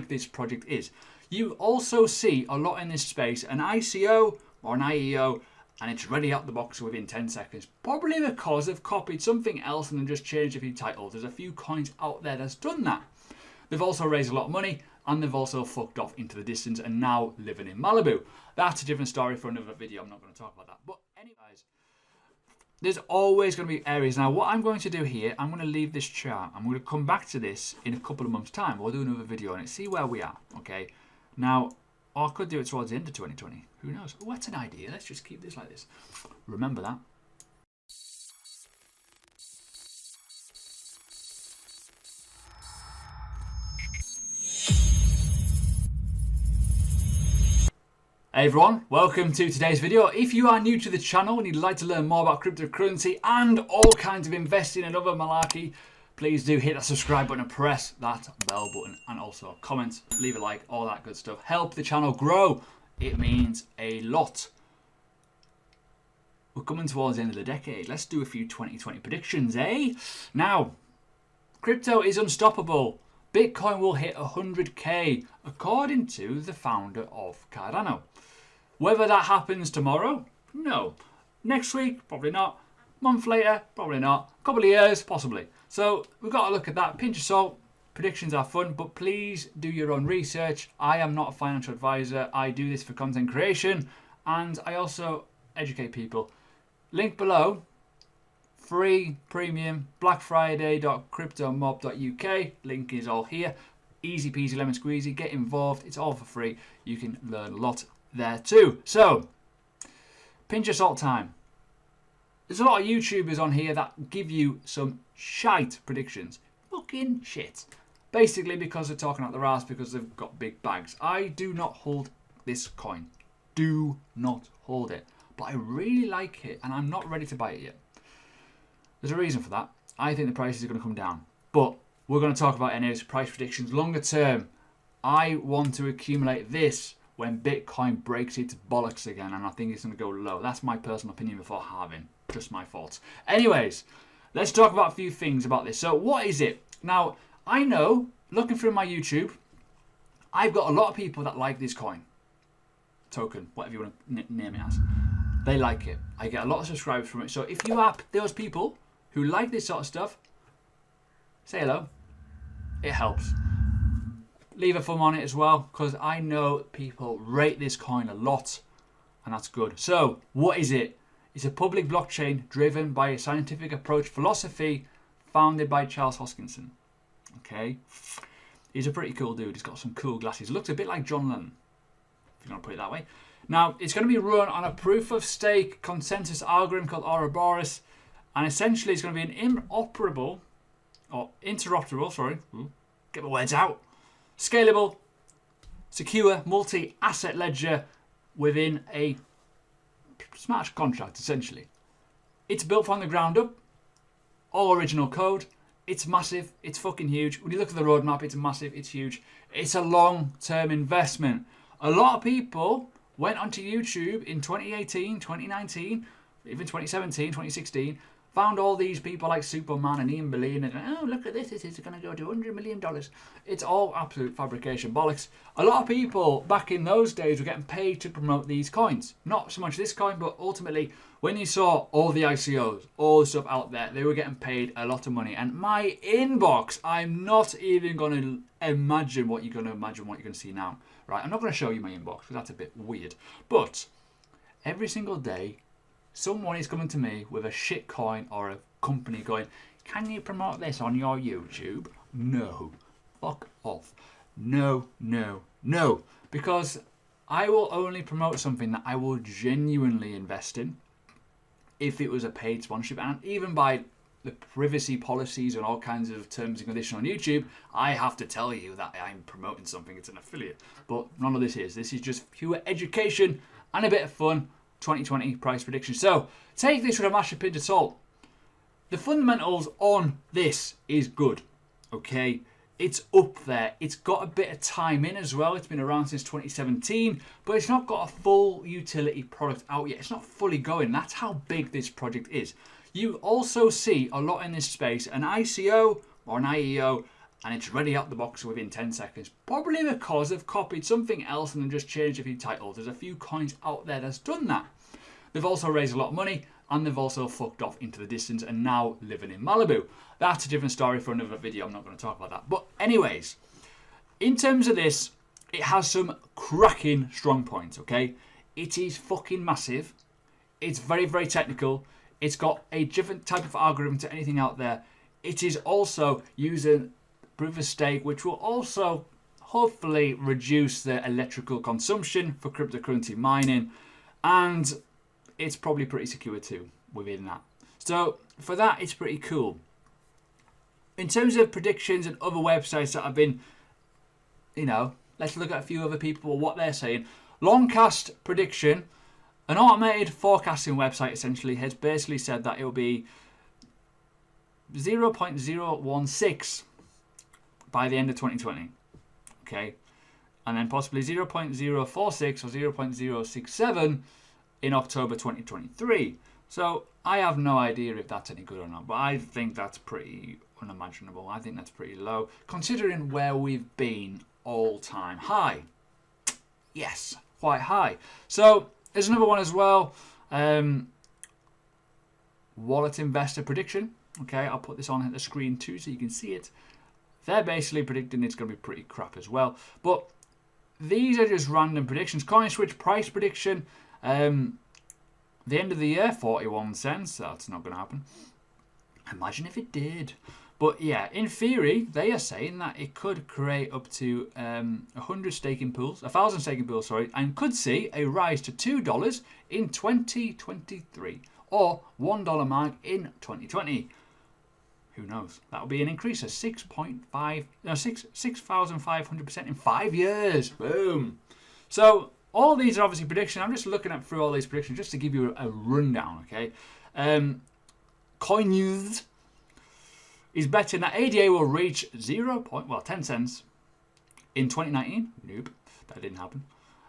big this project is. You also see a lot in this space, an ICO or an IEO, and it's ready out the box within 10 seconds. Probably because they've copied something else and then just changed a few titles. There's a few coins out there that's done that. They've also raised a lot of money, and they've also fucked off into the distance and now living in Malibu. That's a different story for another video. I'm not going to talk about that. But anyways, there's always going to be areas. Now, what I'm going to do here, I'm going to leave this chart. I'm going to come back to this in a couple of months' time. We'll do another video on it, see where we are, okay? Now, or I could do it towards the end of 2020. Who knows? Oh, that's an idea. Let's just keep this like this. Remember that. Hey everyone, welcome to today's video. If you are new to the channel and you'd like to learn more about cryptocurrency and all kinds of investing and other malarkey, please do hit that subscribe button and press that bell button, and also comment, leave a like, all that good stuff. Help the channel grow. It means a lot. We're coming towards the end of the decade. Let's do a few 2020 predictions, eh? Now, crypto is unstoppable. Bitcoin will hit 100k, according to the founder of Cardano. Whether that happens tomorrow? No. Next week? Probably not. Month later? Probably not. Couple of years? Possibly. So we've got to look at that. Pinch of salt. Predictions are fun, but please do your own research. I am not a financial advisor. I do this for content creation, and I also educate people. Link below. Free, premium, blackfriday.cryptomob.uk. Link is all here. Easy peasy lemon squeezy. Get involved. It's all for free. You can learn a lot there too. So, pinch of salt time. There's a lot of YouTubers on here that give you some shite predictions. Fucking shit. Basically because they're talking out their ass because they've got big bags. I do not hold this coin. Do not hold it. But I really like it and I'm not ready to buy it yet. There's a reason for that. I think the prices are going to come down. But we're going to talk about anyways, price predictions. Longer term, I want to accumulate this when Bitcoin breaks its bollocks again. And I think it's going to go low. That's my personal opinion before halving. Just my thoughts. Anyways, let's talk about a few things about this. So what is it? Now, I know, looking through my YouTube, I've got a lot of people that like this coin. Token, whatever you want to name it as. They like it. I get a lot of subscribers from it. So if you are those people who like this sort of stuff, say hello. It helps. Leave a thumb on it as well, because I know people rate this coin a lot, and that's good. So, what is it? It's a public blockchain driven by a scientific approach philosophy founded by Charles Hoskinson. Okay? He's a pretty cool dude. He's got some cool glasses. Looks a bit like John Lennon, if you want to put it that way. Now, it's going to be run on a proof-of-stake consensus algorithm called Ouroboros, and essentially it's going to be an interoperable, get my words out, scalable, secure, multi-asset ledger within a smart contract, essentially. It's built from the ground up, all original code, it's massive, it's fucking huge. When you look at the roadmap, it's massive, it's huge. It's a long-term investment. A lot of people went onto YouTube in 2018, 2019, even 2017, 2016, found all these people like Superman and Ian Boleyn and, oh, look at this, this is going to go to $100 million. It's all absolute fabrication bollocks. A lot of people back in those days were getting paid to promote these coins. Not so much this coin, but ultimately when you saw all the ICOs, all the stuff out there, they were getting paid a lot of money. And my inbox, I'm not even going to imagine what you're going to see now. Right, I'm not going to show you my inbox because that's a bit weird. But every single day, someone is coming to me with a shit coin or a company going, can you promote this on your YouTube? No. Fuck off. No, no, no. Because I will only promote something that I will genuinely invest in if it was a paid sponsorship. And even by the privacy policies and all kinds of terms and conditions on YouTube, I have to tell you that I'm promoting something. It's an affiliate. But none of this is. This is just pure education and a bit of fun. 2020 price prediction. So take this with a massive pinch of salt. The fundamentals on this is good. Okay, it's up there. It's got a bit of time in as well. It's been around since 2017, but it's not got a full utility product out yet. It's not fully going. That's how big this project is. You also see a lot in this space, an ICO or an IEO, and it's ready out the box within 10 seconds. Probably because they've copied something else and then just changed a few titles. There's a few coins out there that's done that. They've also raised a lot of money, and they've also fucked off into the distance and now living in Malibu. That's a different story for another video. I'm not going to talk about that. But anyways, in terms of this, it has some cracking strong points, okay? It is fucking massive. It's very, very technical. It's got a different type of algorithm to anything out there. It is also using proof of stake, which will also hopefully reduce the electrical consumption for cryptocurrency mining. And it's probably pretty secure too within that. So for that, it's pretty cool. In terms of predictions and other websites that have been, let's look at a few other people, what they're saying. Longcast Prediction, an automated forecasting website essentially, has basically said that it will be 0.016 by the end of 2020. Okay. And then possibly 0.046 or 0.067 in October 2023. So I have no idea if that's any good or not, but I think that's pretty unimaginable. I think that's pretty low, considering where we've been all-time high. Yes, quite high. So there's another one as well. Wallet Investor Prediction. Okay, I'll put this on the screen too so you can see it. They're basically predicting it's going to be pretty crap as well. But these are just random predictions. Coin Switch Price Prediction. The end of the year, 41 cents. That's not going to happen. Imagine if it did. But yeah, in theory, they are saying that it could create up to 1,000 staking pools, sorry, and could see a rise to $2 in 2023 or $1 mark in 2020. Who knows? That will be an increase of 6,500% in 5 years. Boom. So all these are obviously predictions. I'm just looking through all these predictions just to give you a rundown, okay? Coin News is betting that ADA will reach 10 cents in 2019. Nope, that didn't happen.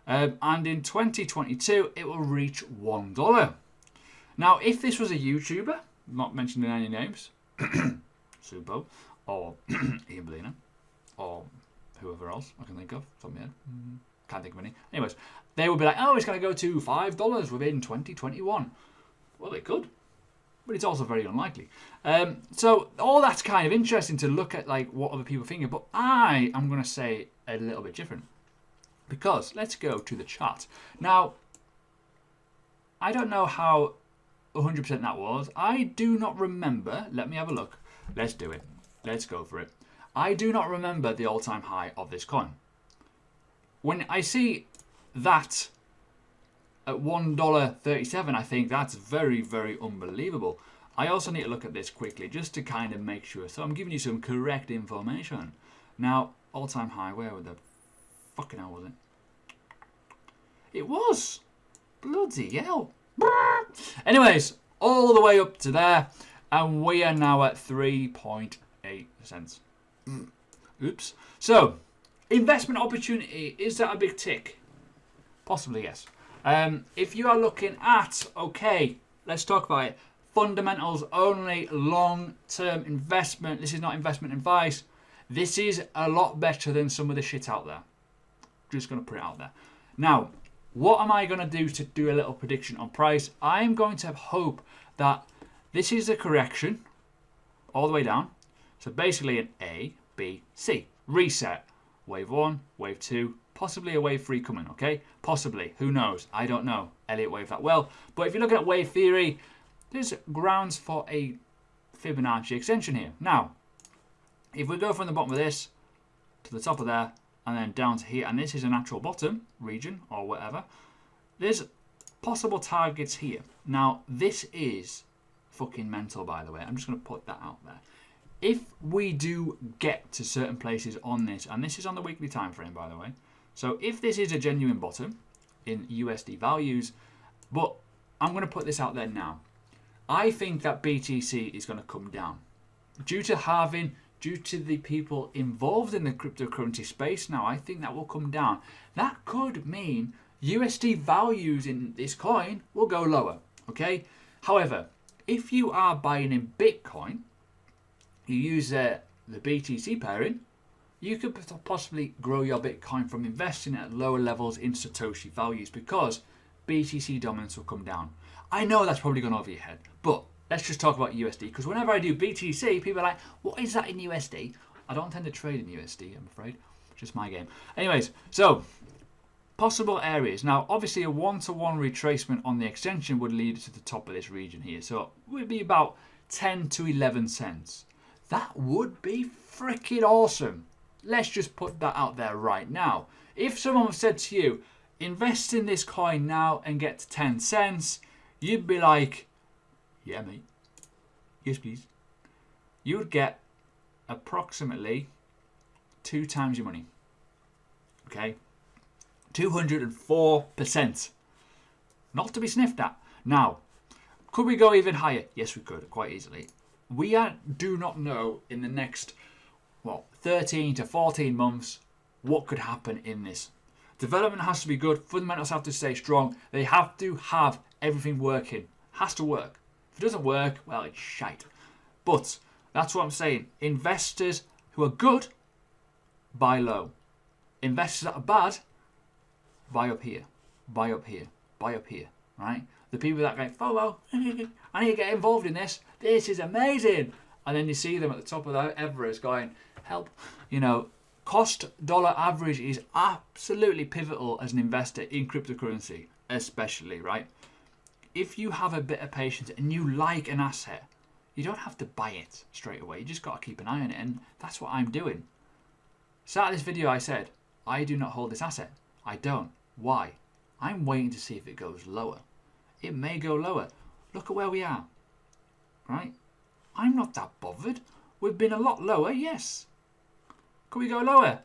And in 2022, it will reach $1. Now, if this was a YouTuber, not mentioning any names, Subo, or Ian Bellina, or whoever else I can think of, from my head. Can't think of any. Anyways, they would be like, oh, it's going to go to $5 within 2021. Well, they could, but it's also very unlikely. So all that's kind of interesting to look at, like what other people are thinking. But I am going to say a little bit different, because let's go to the chart now. I don't know how 100% that was. I do not remember. Let me have a look. Let's do it. Let's go for it. I do not remember the all-time high of this coin. When I see that at $1.37, I think that's very, very unbelievable. I also need to look at this quickly just to kind of make sure. So I'm giving you some correct information. Now, all-time high, where the fucking hell was it? It was. Bloody hell. Anyways, all the way up to there, and we are now at 3.8 cents. Oops. So, investment opportunity, is that a big tick? Possibly, yes. If you are looking at, okay, let's talk about it. Fundamentals only, long-term investment. This is not investment advice. This is a lot better than some of the shit out there. Just going to put it out there. Now, what am I going to do a little prediction on price? I'm going to hope that this is a correction all the way down. So basically an A, B, C. Reset. Wave 1, wave 2, possibly a wave 3 coming, okay? Possibly. Who knows? I don't know. Elliott waved that well. But if you look at wave theory, there's grounds for a Fibonacci extension here. Now, if we go from the bottom of this to the top of there, and then down to here, and this is a natural bottom region or whatever, there's possible targets here. Now, this is fucking mental, by the way. I'm just going to put that out there. If we do get to certain places on this, and this is on the weekly time frame, by the way, so if this is a genuine bottom in USD values, but I'm going to put this out there now. I think that BTC is going to come down due to halving, due to the people involved in the cryptocurrency space. Now, I think that will come down. That could mean USD values in this coin will go lower, okay? However, if you are buying in Bitcoin, you use the BTC pairing, you could possibly grow your Bitcoin from investing at lower levels in Satoshi values because BTC dominance will come down. I know that's probably gone over your head, but let's just talk about USD, because whenever I do BTC, people are like, what is that in USD? I don't tend to trade in USD, I'm afraid. Just my game. Anyways, so possible areas. Now, obviously, a one-to-one retracement on the extension would lead to the top of this region here. So it would be about 10 to 11 cents. That would be freaking awesome. Let's just put that out there right now. If someone said to you, invest in this coin now and get to 10 cents, you'd be like, yeah, mate. Yes, please. You would get approximately 2 times your money. Okay? 204%. Not to be sniffed at. Now, could we go even higher? Yes, we could, quite easily. We do not know in the next, 13 to 14 months what could happen in this. Development has to be good. Fundamentals have to stay strong. They have to have everything working. Has to work. If it doesn't work, well, it's shite. But that's what I'm saying. Investors who are good, buy low. Investors that are bad, buy up here, buy up here, buy up here, right? The people that go, oh, well, I need to get involved in this. This is amazing. And then you see them at the top of the Everest going, help. Cost dollar average is absolutely pivotal as an investor in cryptocurrency, especially, right? If you have a bit of patience and you like an asset, you don't have to buy it straight away. You just got to keep an eye on it. And that's what I'm doing. Start of this video, I said, I do not hold this asset. I don't. Why? I'm waiting to see if it goes lower. It may go lower. Look at where we are. Right? I'm not that bothered. We've been a lot lower, yes. Could we go lower?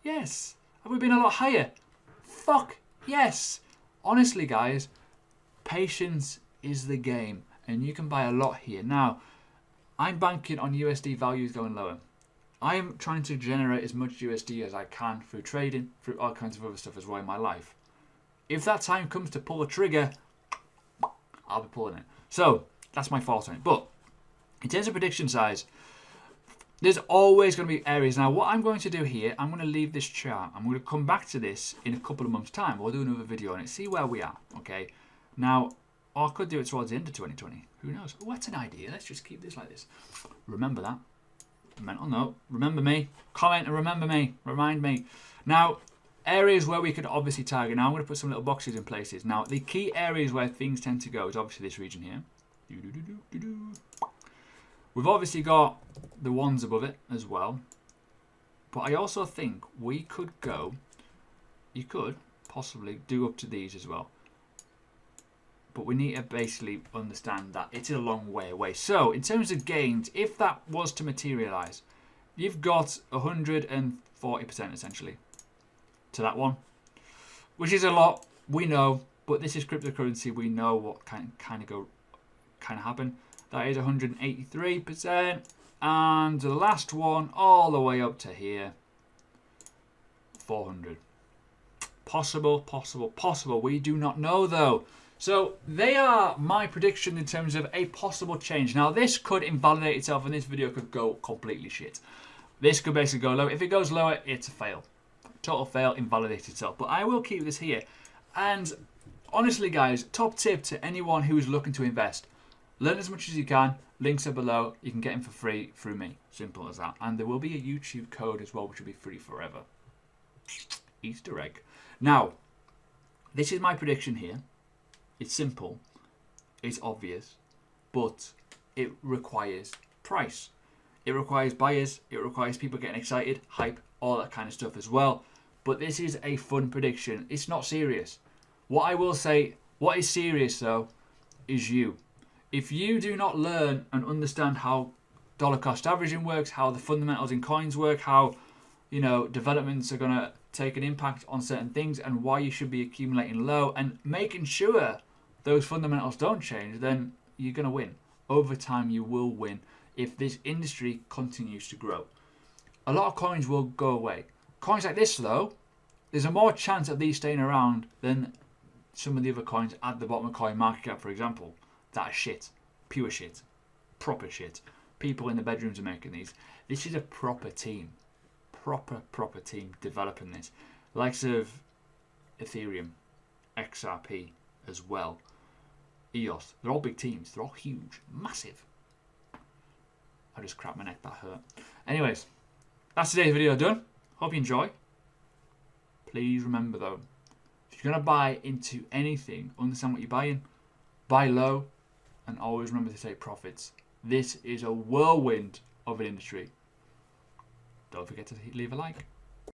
Yes. Have we been a lot higher? Fuck yes. Honestly, guys, patience is the game. And you can buy a lot here. Now, I'm banking on USD values going lower. I am trying to generate as much USD as I can through trading, through all kinds of other stuff as well in my life. If that time comes to pull a trigger, I'll be pulling it. So, that's my thought on it. But, in terms of prediction size, there's always going to be areas. Now, what I'm going to do here, I'm going to leave this chart. I'm going to come back to this in a couple of months' time. We'll do another video on it, see where we are, okay? Now, or I could do it towards the end of 2020. Who knows? Oh, that's an idea. Let's just keep this like this. Remember that. Mental note. Remember me. Comment and remember me. Remind me. Now, areas where we could obviously target. Now, I'm going to put some little boxes in places. Now, the key areas where things tend to go is obviously this region here. We've obviously got the ones above it as well. But I also think we could go, you could possibly do up to these as well. But we need to basically understand that it's a long way away. So, in terms of gains, if that was to materialize, you've got 140% essentially to that one, which is a lot. We know, but this is cryptocurrency. We know what kind of happen. That is 183%, and the last one all the way up to here, 400. Possible. We do not know though. So they are my prediction in terms of a possible change. Now this could invalidate itself and this video could go completely shit. This could basically go low. If it goes lower, it's a fail. Total fail, invalidate itself. But I will keep this here. And honestly guys, top tip to anyone who is looking to invest. Learn as much as you can. Links are below. You can get them for free through me. Simple as that. And there will be a YouTube code as well, which will be free forever. Easter egg. Now, this is my prediction here. It's simple, it's obvious, but it requires price. It requires buyers, it requires people getting excited, hype, all that kind of stuff as well. But this is a fun prediction. It's not serious. What I will say, what is serious though, is you. If you do not learn and understand how dollar cost averaging works, how the fundamentals in coins work, how developments are going to take an impact on certain things and why you should be accumulating low and making sure those fundamentals don't change, then you're going to win. Over time, you will win if this industry continues to grow. A lot of coins will go away. Coins like this, though, there's a more chance of these staying around than some of the other coins at the bottom of coin market cap, for example. That are shit. Pure shit. Proper shit. People in the bedrooms are making these. This is a proper team. Proper team developing this. Likes of Ethereum, XRP as well. EOS. They're all big teams. They're all huge. Massive. I just cracked my neck. That hurt. Anyways, that's today's video done. Hope you enjoy. Please remember though, if you're going to buy into anything, understand what you're buying. Buy low and always remember to take profits. This is a whirlwind of an industry. Don't forget to leave a like.